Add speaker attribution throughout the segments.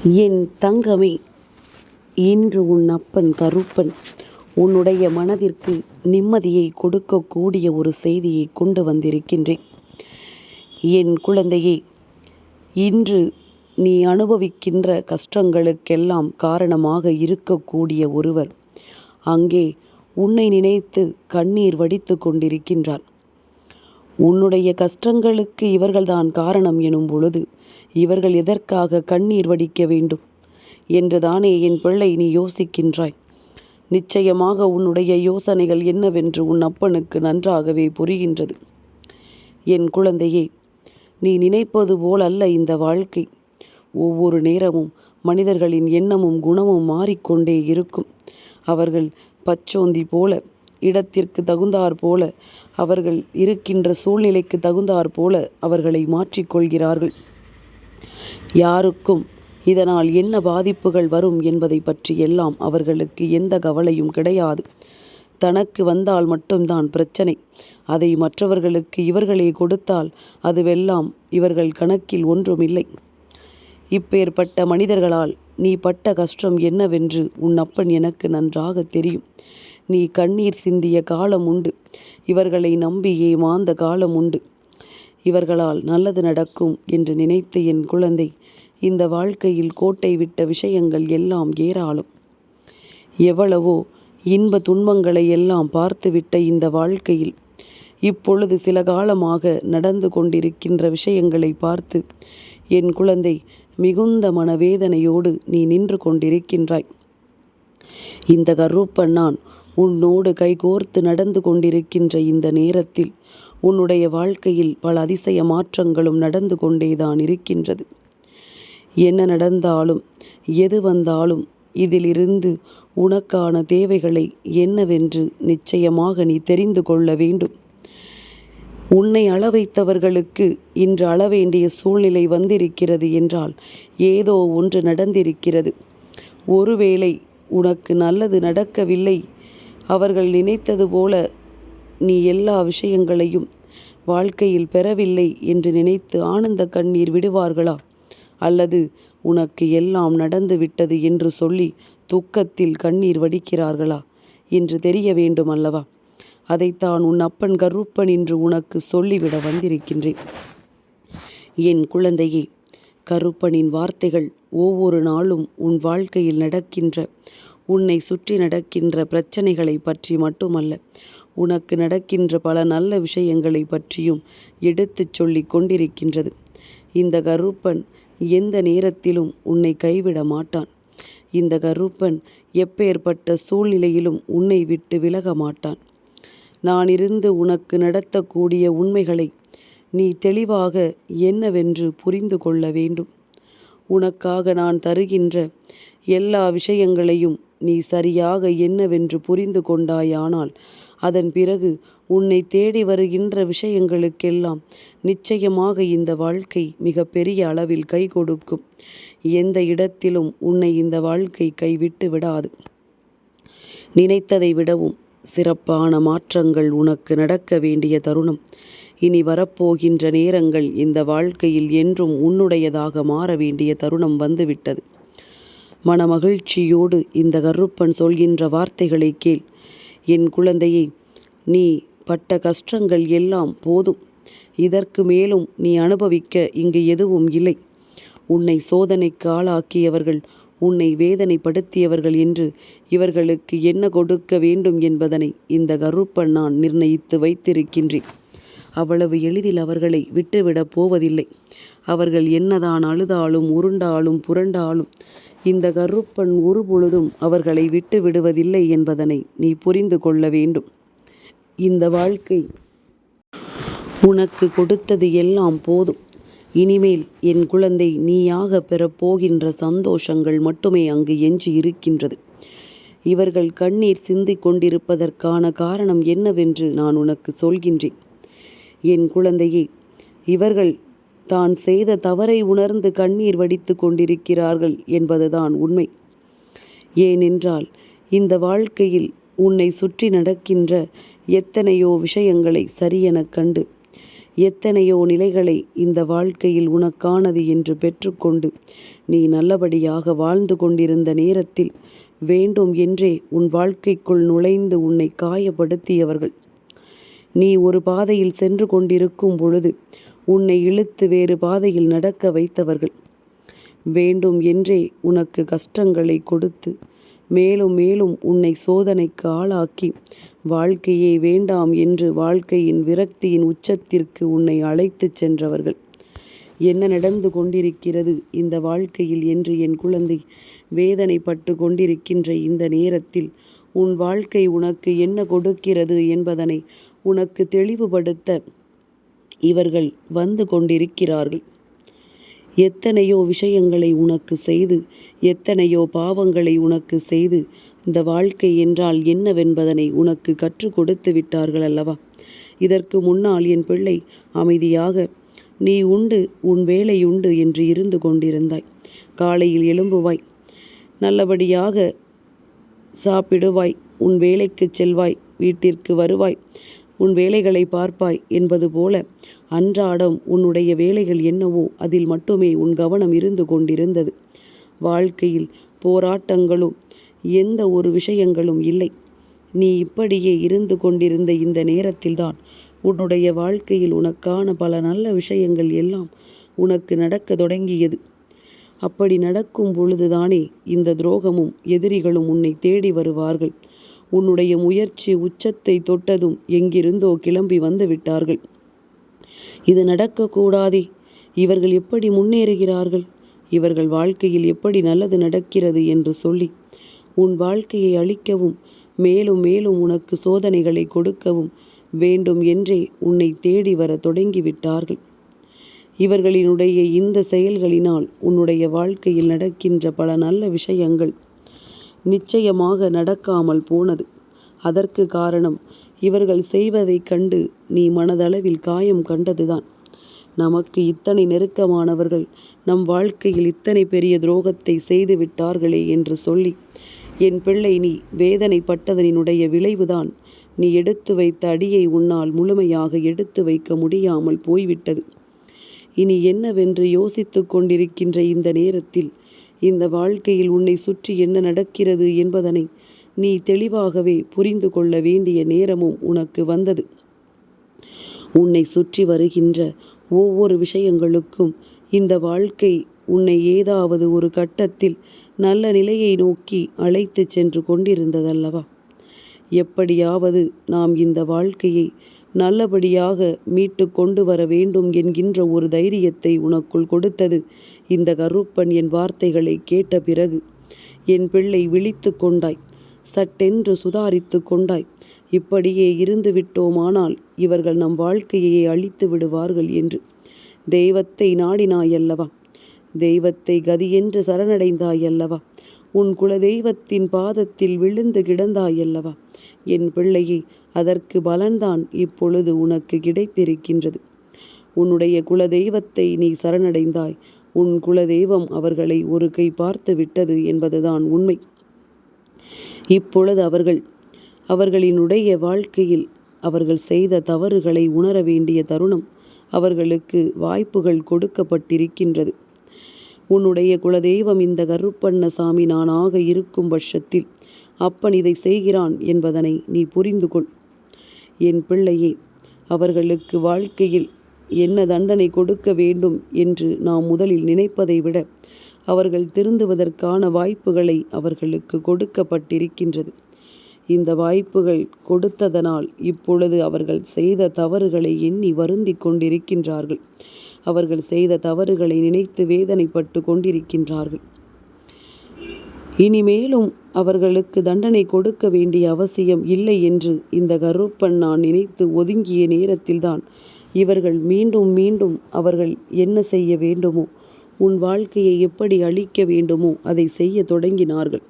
Speaker 1: என் தங்கமே, இன்று உன் அப்பன் கருப்பன் உன்னுடைய மனதிற்கு நிம்மதியை கொடுக்கக்கூடிய ஒரு செய்தியை கொண்டு வந்திருக்கின்றேன். என் குழந்தையே, இன்று நீ அனுபவிக்கின்ற கஷ்டங்களுக்கெல்லாம் காரணமாக இருக்கக்கூடிய ஒருவர் அங்கே உன்னை நினைத்து கண்ணீர் வடித்து கொண்டிருக்கின்றார். உன்னுடைய கஷ்டங்களுக்கு இவர்கள்தான் காரணம் எனும் பொழுது இவர்கள் எதற்காக கண்ணீர் வடிக்க வேண்டும் என்றுதானே என் பிள்ளை நீ யோசிக்கின்றாய். நிச்சயமாக உன்னுடைய யோசனைகள் என்னவென்று உன் அப்பனுக்கு நன்றாகவே புரிகின்றது. என் குழந்தையே, நீ நினைப்பது போல் அல்ல இந்த வாழ்க்கை. ஒவ்வொரு நேரமும் மனிதர்களின் எண்ணமும் குணமும் மாறிக்கொண்டே இருக்கும். அவர்கள் பச்சோந்தி போல, இடத்திற்கு தகுந்தாற் போல, அவர்கள் இருக்கின்ற சூழ்நிலைக்கு தகுந்தாற் போல அவர்களை மாற்றிக்கொள்கிறார்கள். யாருக்கும் இதனால் என்ன பாதிப்புகள் வரும் என்பதை பற்றி எல்லாம் அவர்களுக்கு எந்த கவலையும் கிடையாது. தனக்கு வந்தால் மட்டும்தான் பிரச்சனை. அதை மற்றவர்களுக்கு இவர்களே கொடுத்தால் அதுவெல்லாம் இவர்கள் கணக்கில் ஒன்றுமில்லை. இப்பேற்பட்ட மனிதர்களால் நீ பட்ட கஷ்டம் என்னவென்று உன் அப்பன் எனக்கு நன்றாக தெரியும். நீ கண்ணீர் சிந்திய காலம் உண்டு. இவர்களை நம்பி ஏமாந்த காலம் உண்டு. இவர்களால் நல்லது நடக்கும் என்று நினைத்த என் குழந்தை, இந்த வாழ்க்கையில் கோட்டை விட்ட விஷயங்கள் எல்லாம் ஏராளம். எவ்வளவோ இன்ப துன்பங்களை எல்லாம் பார்த்துவிட்ட இந்த வாழ்க்கையில் இப்பொழுது சில காலமாக நடந்து கொண்டிருக்கின்ற விஷயங்களை பார்த்து என் குழந்தை மிகுந்த மனவேதனையோடு நீ நின்று கொண்டிருக்கின்றாய். இந்த கருப்பன் நான் உன்னோடு கைகோர்த்து நடந்து கொண்டிருக்கின்ற இந்த நேரத்தில் உன்னுடைய வாழ்க்கையில் பல அதிசய மாற்றங்களும் நடந்து கொண்டேதான் இருக்கின்றது. என்ன நடந்தாலும் எது வந்தாலும் இதிலிருந்து உனக்கான தேவைகளை என்னவென்று நிச்சயமாக நீ தெரிந்து கொள்ள வேண்டும். உன்னை அளவைத்தவர்களுக்கு இன்று அளவேண்டிய சூழ்நிலை வந்திருக்கிறது என்றால் ஏதோ ஒன்று நடந்திருக்கிறது. ஒருவேளை உனக்கு நல்லது நடக்கவில்லை, அவர்கள் நினைத்தது போல நீ எல்லா விஷயங்களையும் வாழ்க்கையில் பெறவில்லை என்று நினைத்து ஆனந்த கண்ணீர் விடுவார்களா? அல்லது உனக்கு எல்லாம் நடந்து விட்டது என்று சொல்லி துக்கத்தில் கண்ணீர் வடிக்கிறார்களா என்று தெரிய வேண்டும் அல்லவா? அதைத்தான் உன் அப்பன் கருப்பன் என்று உனக்கு சொல்லிவிட வந்திருக்கின்றேன். என் குழந்தையே, கருப்பனின் வார்த்தைகள் ஒவ்வொரு நாளும் உன் வாழ்க்கையில் நடக்கின்ற, உன்னை சுற்றி நடக்கின்ற பிரச்சனைகளை பற்றி மட்டுமல்ல, உனக்கு நடக்கின்ற பல நல்ல விஷயங்களை பற்றியும் எடுத்துச் சொல்லி கொண்டிருக்கின்றது. இந்த கருப்பன் எந்த நேரத்திலும் உன்னை கைவிட மாட்டான். இந்த கருப்பன் எப்பேற்பட்ட சூழ்நிலையிலும் உன்னை விட்டு விலக மாட்டான். நான் இருந்து உனக்கு நடத்தக்கூடிய உண்மைகளை நீ தெளிவாக என்னவென்று புரிந்து கொள்ள வேண்டும். உனக்காக நான் தருகின்ற எல்லா விஷயங்களையும் நீ சரியாக என்னவென்று புரிந்து கொண்டாயானால் அதன் பிறகு உன்னை தேடி வருகின்ற விஷயங்களுக்கெல்லாம் நிச்சயமாக இந்த வாழ்க்கை மிக பெரிய அளவில் கை கொடுக்கும். எந்த இடத்திலும் உன்னை இந்த வாழ்க்கை கைவிட்டு விடாது. நினைத்ததை விடவும் சிறப்பான மாற்றங்கள் உனக்கு நடக்க வேண்டிய தருணம். இனி வரப்போகின்ற நேரங்கள் இந்த வாழ்க்கையில் என்றும் உன்னுடையதாக மாற வேண்டிய தருணம் வந்துவிட்டது. மனமகிழ்ச்சியோடு இந்த கருப்பன் சொல்கின்ற வார்த்தைகளை கேள். என் குழந்தையை, நீ பட்ட கஷ்டங்கள் எல்லாம் போதும். இதற்கு மேலும் நீ அனுபவிக்க இங்கு எதுவும் இல்லை. உன்னை சோதனைக்கு ஆளாக்கியவர்கள், உன்னை வேதனைப்படுத்தியவர்கள் என்று இவர்களுக்கு என்ன கொடுக்க வேண்டும் என்பதனை இந்த கருப்பன் நான் நிர்ணயித்து வைத்திருக்கின்றேன். அவ்வளவு எளிதில் அவர்களை விட்டுவிடப் போவதில்லை. அவர்கள் என்னதான் அழுதாலும் உருண்டாலும் புரண்டாலும் இந்த கருப்பன் ஒருபொழுதும் அவர்களை விட்டு விடுவதில்லை என்பதனை நீ புரிந்து கொள்ள வேண்டும். இந்த வாழ்க்கை உனக்கு கொடுத்தது எல்லாம் போதும். இனிமேல் என் குழந்தை நீயாக பெறப்போகின்ற சந்தோஷங்கள் மட்டுமே அங்கு எஞ்சி இருக்கின்றது. இவர்கள் கண்ணீர் சிந்திக் கொண்டிருப்பதற்கான காரணம் என்னவென்று நான் உனக்கு சொல்கின்றேன். என் குழந்தையே, இவர்கள் தான் செய்த தவறை உணர்ந்து கண்ணீர் வடித்து கொண்டிருக்கிறார்கள் என்பதுதான் உண்மை. ஏனென்றால் இந்த வாழ்க்கையில் உன்னை சுற்றி நடக்கின்ற எத்தனையோ விஷயங்களை சரியெனக் கண்டு எத்தனையோ நிலைகளை இந்த வாழ்க்கையில் உனக்கானது என்று பெற்றுக்கொண்டு நீ நல்லபடியாக வாழ்ந்து கொண்டிருந்த நேரத்தில் வேண்டும் என்றே உன் வாழ்க்கைக்குள் நுழைந்து உன்னை காயப்படுத்தியவர்கள், நீ ஒரு பாதையில் சென்று கொண்டிருக்கும் பொழுது உன்னை இழுத்து வேறு பாதையில் நடக்க வைத்தவர்கள், வேண்டும் என்றே உனக்கு கஷ்டங்களை கொடுத்து மேலும் மேலும் உன்னை சோதனைக்கு ஆளாக்கி வாழ்க்கையே வேண்டாம் என்று வாழ்க்கையின் விரக்தியின் உச்சத்திற்கு உன்னை அழைத்துச் சென்றவர்கள், என்ன நடந்து கொண்டிருக்கிறது இந்த வாழ்க்கையில் என்று என் குழந்தை வேதனைப்பட்டு கொண்டிருக்கின்ற இந்த நேரத்தில் உன் வாழ்க்கை உனக்கு என்ன கொடுக்கிறது என்பதனை உனக்கு தெளிவுபடுத்த இவர்கள் வந்து கொண்டிருக்கிறார்கள். எத்தனையோ விஷயங்களை உனக்கு செய்து, எத்தனையோ பாவங்களை உனக்கு செய்து இந்த வாழ்க்கை என்றால் என்னவென்பதனை உனக்கு கற்றுக் கொடுத்து விட்டார்கள் அல்லவா? இதற்கு முன்னால் என் பிள்ளை அமைதியாக நீ உண்டு உன் வேலை உண்டு என்று இருந்து கொண்டிருந்தாய். காலையில் எழும்புவாய், நல்லபடியாக சாப்பிடுவாய், உன் வேலைக்கு செல்வாய், வீட்டிற்கு வருவாய், உன் வேலைகளை பார்ப்பாய் என்பது போல அன்றாடம் உன்னுடைய வேலைகள் என்னவோ அதில் மட்டுமே உன் கவனம் இருந்து கொண்டிருந்தது. வாழ்க்கையில் போராட்டங்களும் எந்த ஒரு விஷயங்களும் இல்லை. நீ இப்படியே இருந்து கொண்டிருந்த இந்த நேரத்தில்தான் உன்னுடைய வாழ்க்கையில் உனக்கான பல நல்ல விஷயங்கள் எல்லாம் உனக்கு நடக்க தொடங்கியது. அப்படி நடக்கும் பொழுதுதானே இந்த துரோகமும் எதிரிகளும் உன்னை தேடி வருவார்கள். உன்னுடைய முயற்சி உச்சத்தை தொட்டதும் எங்கிருந்தோ கிளம்பி வந்து விட்டார்கள். இது நடக்கக்கூடாதே, இவர்கள் எப்படி முன்னேறுகிறார்கள், இவர்கள் வாழ்க்கையில் எப்படி நல்லது நடக்கிறது என்று சொல்லி உன் வாழ்க்கையை அழிக்கவும் மேலும் மேலும் உனக்கு சோதனைகளை கொடுக்கவும் வேண்டும் என்றே உன்னை தேடி வர தொடங்கிவிட்டார்கள். இவர்களினுடைய இந்த செயல்களினால் உன்னுடைய வாழ்க்கையில் நடக்கின்ற பல நல்ல விஷயங்கள் நிச்சயமாக நடக்காமல் போனது. அதற்கு காரணம் இவர்கள் செய்வதைக் கண்டு நீ மனதளவில் காயம் கண்டதுதான். நமக்கு இத்தனை நெருக்கமானவர்கள் நம் வாழ்க்கையில் இத்தனை பெரிய துரோகத்தை செய்து விட்டார்களே என்று சொல்லி என் பிள்ளை நீ வேதனைப்பட்டதனுடைய விளைவுதான் நீ எடுத்து வைத்த அடியை உன்னால் முழுமையாக எடுத்து வைக்க முடியாமல் போய்விட்டது. இனி என்னவென்று யோசித்து கொண்டிருக்கின்ற இந்த நேரத்தில் இந்த வாழ்க்கையில் உன்னை சுற்றி என்ன நடக்கிறது என்பதனை நீ தெளிவாகவே புரிந்து கொள்ள வேண்டிய நேரமும் உனக்கு வந்தது. உன்னை சுற்றி வருகின்ற ஒவ்வொரு விஷயங்களுக்கும் இந்த வாழ்க்கை உன்னை ஏதாவது ஒரு கட்டத்தில் நல்ல நிலையை நோக்கி அழைத்து சென்று கொண்டிருந்ததல்லவா? எப்படியாவது நாம் இந்த வாழ்க்கையை நல்லபடியாக மீட்டு கொண்டு வர வேண்டும் என்கின்ற ஒரு தைரியத்தை உனக்குள் கொடுத்தது இந்த கருப்பன் என் வார்த்தைகளை கேட்ட பிறகு. என் பிள்ளை விழித்து கொண்டாய், சட்டென்று சுதாரித்து கொண்டாய். இப்படியே இருந்து விட்டோமானால் இவர்கள் நம் வாழ்க்கையை அழித்து விடுவார்கள் என்று தெய்வத்தை நாடினாயல்லவா? தெய்வத்தை கதியென்று சரணடைந்தாயல்லவா? உன் குலதெய்வத்தின் பாதத்தில் விழுந்து கிடந்தாயல்லவா? என் பிள்ளையே, அதற்கு பலன்தான் இப்பொழுது உனக்கு கிடைத்திருக்கின்றது. உன்னுடைய குலதெய்வத்தை நீ சரணடைந்தாய். உன் குலதெய்வம் அவர்களை ஒரு கை பார்த்து விட்டது என்பதுதான் உண்மை. இப்பொழுது அவர்களினுடைய வாழ்க்கையில் அவர்கள் செய்த தவறுகளை உணர வேண்டிய தருணம் அவர்களுக்கு வாய்ப்புகள் கொடுக்கப்பட்டிருக்கின்றது. உன்னுடைய குலதெய்வம் இந்த கருப்பண்ணசாமி நானாக இருக்கும் பட்சத்தில் அப்பன் இதை செய்கிறான் என்பதனை நீ புரிந்து கொள். என் பிள்ளையே, அவர்களுக்கு வாழ்க்கையில் என்ன தண்டனை கொடுக்க வேண்டும் என்று நாம் முதலில் நினைப்பதை விட அவர்கள் திருந்துவதற்கான வாய்ப்புகளை அவர்களுக்கு கொடுக்கப்பட்டிருக்கின்றது. இந்த வாய்ப்புகள் கொடுத்ததனால் இப்பொழுது அவர்கள் செய்த தவறுகளை எண்ணி வருந்தி கொண்டிருக்கின்றார்கள். அவர்கள் செய்த தவறுகளை நினைத்து வேதனைப்பட்டு கொண்டிருக்கின்றார்கள். இனிமேலும் அவர்களுக்கு தண்டனை கொடுக்க வேண்டிய அவசியம் இல்லை என்று இந்த கருப்பன் நான் நினைத்து ஒதுங்கிய நேரத்தில்தான் இவர்கள் மீண்டும் மீண்டும் அவர்கள் என்ன செய்ய வேண்டுமோ, உன் வாழ்க்கையை எப்படி அழிக்க வேண்டுமோ அதை செய்ய தொடங்கினார்கள்.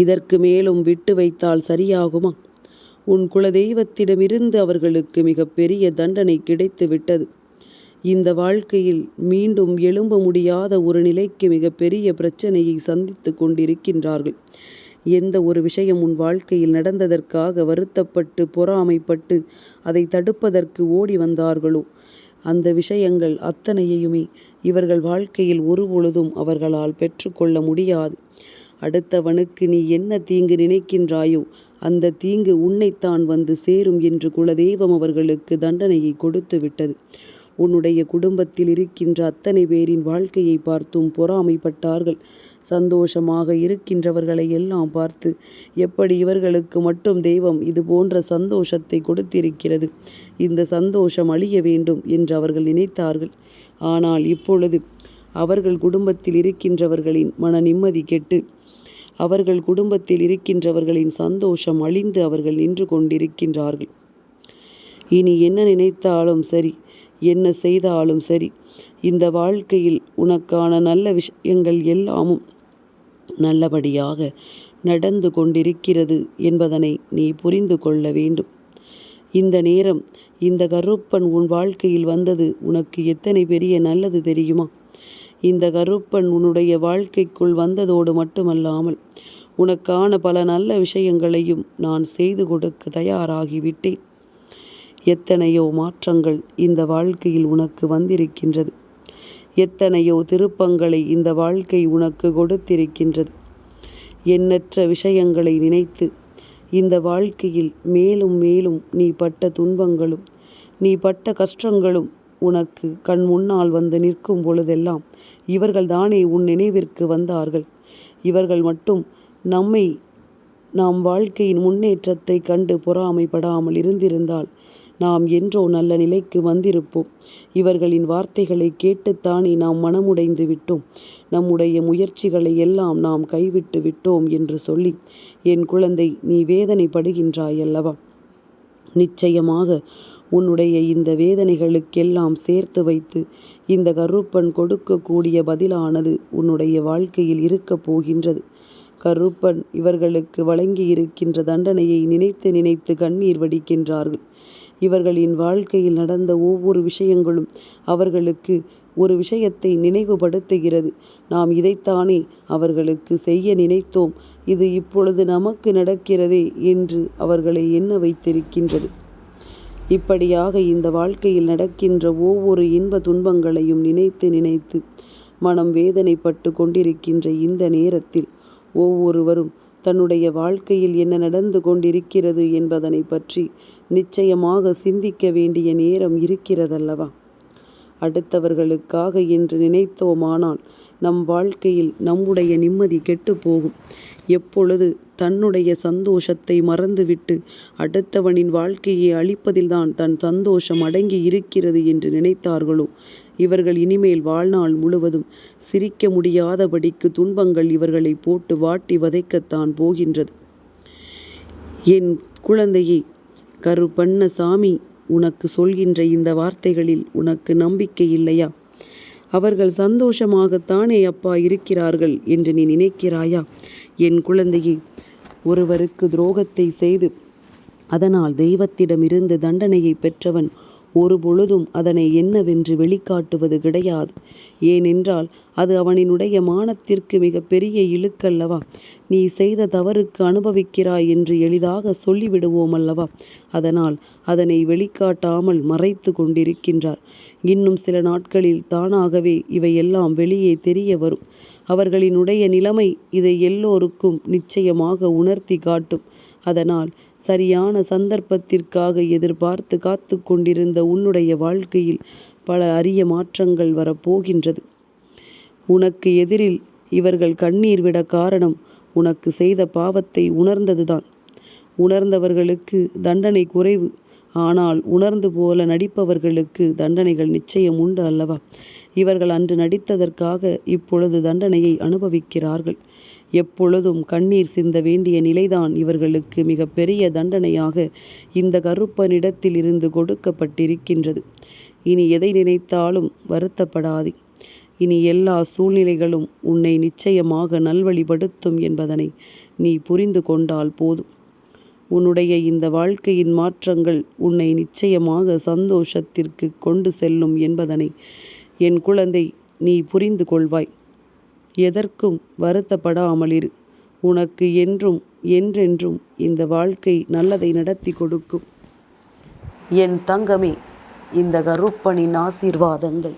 Speaker 1: இதற்கு மேலும் விட்டு வைத்தால் சரியாகுமா? உன் குலதெய்வத்திடமிருந்து அவர்களுக்கு மிகப்பெரிய தண்டனை கிடைத்து விட்டது. இந்த வாழ்க்கையில் மீண்டும் எழும்ப முடியாத ஒரு நிலைக்கு மிகப்பெரிய பிரச்சனையை சந்தித்து கொண்டிருக்கின்றார்கள். எந்த ஒரு விஷயம் உன் வாழ்க்கையில் நடந்ததற்காக வருத்தப்பட்டு பொறாமைப்பட்டு அதை தடுப்பதற்கு ஓடி வந்தார்களோ அந்த விஷயங்கள் அத்தனையுமே இவர்கள் வாழ்க்கையில் ஒருபொழுதும் அவர்களால் பெற்றுக்கொள்ள முடியாது. அடுத்தவனுக்கு நீ என்ன தீங்கு நினைக்கின்றாயோ அந்த தீங்கு உன்னைத்தான் வந்து சேரும் என்று குலதெய்வம் அவர்களுக்கு தண்டனையை கொடுத்து விட்டது. உன்னுடைய குடும்பத்தில் இருக்கின்ற அத்தனை பேரின் வாழ்க்கையை பார்த்தும் பொறாமைப்பட்டார்கள். சந்தோஷமாக இருக்கின்றவர்களை எல்லாம் பார்த்து எப்படி இவர்களுக்கு மட்டும் தெய்வம் இது போன்ற சந்தோஷத்தை கொடுத்திருக்கிறது, இந்த சந்தோஷம் அழிய வேண்டும் என்று அவர்கள் நினைத்தார்கள். ஆனால் இப்பொழுது அவர்கள் குடும்பத்தில் இருக்கின்றவர்களின் மன நிம்மதி கெட்டு அவர்கள் குடும்பத்தில் இருக்கின்றவர்களின் சந்தோஷம் அழிந்து அவர்கள் நின்று கொண்டிருக்கின்றார்கள். இனி என்ன நினைத்தாலும் சரி, என்ன செய்தாலும் சரி, இந்த வாழ்க்கையில் உனக்கான நல்ல விஷயங்கள் எல்லாமும் நல்லபடியாக நடந்து கொண்டிருக்கிறது என்பதனை நீ புரிந்து கொள்ள வேண்டும். இந்த நேரம் இந்த கருப்பன் உன் வாழ்க்கையில் வந்தது உனக்கு எத்தனை பெரிய நல்லது தெரியுமா? இந்த கருப்பன் உன்னுடைய வாழ்க்கைக்குள் வந்ததோடு மட்டுமல்லாமல் உனக்கான பல நல்ல விஷயங்களையும் நான் செய்து கொடுக்க தயாராகிவிட்டேன். எத்தனையோ மாற்றங்கள் இந்த வாழ்க்கையில் உனக்கு வந்திருக்கின்றது. எத்தனையோ திருப்பங்களை இந்த வாழ்க்கை உனக்கு கொடுத்திருக்கின்றது. எண்ணற்ற விஷயங்களை நினைத்து இந்த வாழ்க்கையில் மேலும் மேலும் நீ பட்ட துன்பங்களும் நீ பட்ட கஷ்டங்களும் உனக்கு கண் முன்னால் வந்து நிற்கும் பொழுதெல்லாம் இவர்கள்தானே உன் நினைவிற்கு வந்தார்கள். இவர்கள் மட்டும் நாம் வாழ்க்கையின் முன்னேற்றத்தை கண்டு பொறாமைப்படாமல் இருந்திருந்தால் நாம் என்றோ நல்ல நிலைக்கு வந்திருப்போம். இவர்களின் வார்த்தைகளை கேட்டுத்தானே நாம் மனமுடைந்து விட்டோம். நம்முடைய முயற்சிகளை எல்லாம் நாம் கைவிட்டு விட்டோம் என்று சொல்லி என் குழந்தை நீ வேதனைப்படுகின்றாய் அல்லவா? நிச்சயமாக உன்னுடைய இந்த வேதனைகளுக்கெல்லாம் சேர்த்து வைத்து இந்த கருப்பன் கொடுக்கக்கூடிய பதிலானது உன்னுடைய வாழ்க்கையில் இருக்கப் போகின்றது. கருப்பன் இவர்களுக்கு வழங்கி இருக்கின்ற தண்டனையை நினைத்து நினைத்து கண்ணீர் வடிக்கின்றார்கள். இவர்களின் வாழ்க்கையில் நடந்த ஒவ்வொரு விஷயங்களும் அவர்களுக்கு ஒரு விஷயத்தை நினைவுபடுத்துகிறது. நாம் இதைத்தானே அவர்களுக்கு செய்ய நினைத்தோம், இது இப்பொழுது நமக்கு நடக்கிறதே என்று அவர்களை எண்ண வைத்திருக்கின்றது. இப்படியாக இந்த வாழ்க்கையில் நடக்கின்ற ஒவ்வொரு இன்ப துன்பங்களையும் நினைத்து நினைத்து மனம் வேதனைப்பட்டு கொண்டிருக்கின்ற இந்த நேரத்தில் ஒவ்வொருவரும் தன்னுடைய வாழ்க்கையில் என்ன நடந்து கொண்டிருக்கிறது என்பதனை பற்றி நிச்சயமாக சிந்திக்க வேண்டிய நேரம் இருக்கிறதல்லவா? அடுத்தவர்களுக்காக என்று நினைத்தோமானால் நம் வாழ்க்கையில் நம்முடைய நிம்மதி கெட்டு போகும். எப்பொழுது தன்னுடைய சந்தோஷத்தை மறந்துவிட்டு அடுத்தவனின் வாழ்க்கையை அழிப்பதில்தான் தன் சந்தோஷம் அடங்கி இருக்கிறது என்று நினைத்தார்களோ இவர்கள் இனிமேல் வாழ்நாள் முழுவதும் சிரிக்க முடியாதபடிக்கு துன்பங்கள் இவர்களை போட்டு வாட்டி வதைக்கத்தான் போகின்றது. என் குழந்தையே, கருப்பண்ணசாமி உனக்கு சொல்கின்ற இந்த வார்த்தைகளில் உனக்கு நம்பிக்கை இல்லையா? அவர்கள் சந்தோஷமாகத்தானே அப்பா இருக்கிறார்கள் என்று நீ நினைக்கிறாயா? என் குழந்தையே, ஒருவருக்கு துரோகத்தை செய்து அதனால் தெய்வத்திடமிருந்து தண்டனையை பெற்றவன் ஒரு பொழுதும் அதனை என்னவென்று வெளிக்காட்டுவது கிடையாது. ஏனென்றால் அது அவனினுடைய மானத்திற்கு மிக பெரிய இழுக்கல்லவா? நீ செய்த தவறுக்கு அனுபவிக்கிறாய் என்று எளிதாக சொல்லிவிடுவோம் அல்லவா? அதனால் அதனை வெளிக்காட்டாமல் மறைத்து கொண்டிருக்கின்றார். இன்னும் சில நாட்களில் தானாகவே இவையெல்லாம் வெளியே தெரிய வரும். அவர்களினுடைய நிலைமை இதை எல்லோருக்கும் நிச்சயமாக உணர்த்தி காட்டும். அதனால் சரியான சந்தர்ப்பத்திற்காக எதிர்பார்த்து காத்து கொண்டிருந்த உன்னுடைய வாழ்க்கையில் பல அரிய மாற்றங்கள் வரப்போகின்றது. உனக்கு எதிரில் இவர்கள் கண்ணீர் விட காரணம் உனக்கு செய்த பாவத்தை உணர்ந்ததுதான். உணர்ந்தவர்களுக்கு தண்டனை குறைவு, ஆனால் உணர்ந்து போல நடிப்பவர்களுக்கு தண்டனைகள் நிச்சயம் உண்டு அல்லவா? இவர்கள் அன்று நடித்ததற்காக இப்பொழுது தண்டனையை அனுபவிக்கிறார்கள். எப்பொழுதும் கண்ணீர் சிந்த வேண்டிய நிலைதான் இவர்களுக்கு மிக பெரிய தண்டனையாக இந்த கருப்பனிடத்தில் இருந்து கொடுக்கப்பட்டிருக்கின்றது. இனி எதை நினைத்தாலும் வருத்தப்படாதே. இனி எல்லா சூழ்நிலைகளும் உன்னை நிச்சயமாக நல்வழிப்படுத்தும் என்பதனை நீ புரிந்து கொண்டால் போதும். உன்னுடைய இந்த வாழ்க்கையின் மாற்றங்கள் உன்னை நிச்சயமாக சந்தோஷத்திற்கு கொண்டு செல்லும் என்பதனை என் குழந்தை நீ புரிந்து கொள்வாய். எதற்கும் வருத்தப்படாமல் இரு. உனக்கு என்றும் என்றென்றும் இந்த வாழ்க்கை நல்லதை நடத்தி கொடுக்கும். என் தங்கமே, இந்த கருப்பனின் ஆசீர்வாதங்கள்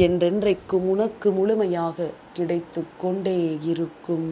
Speaker 1: என்றென்றைக்கும் உனக்கு முழுமையாக கிடைத்து கொண்டே இருக்கும்.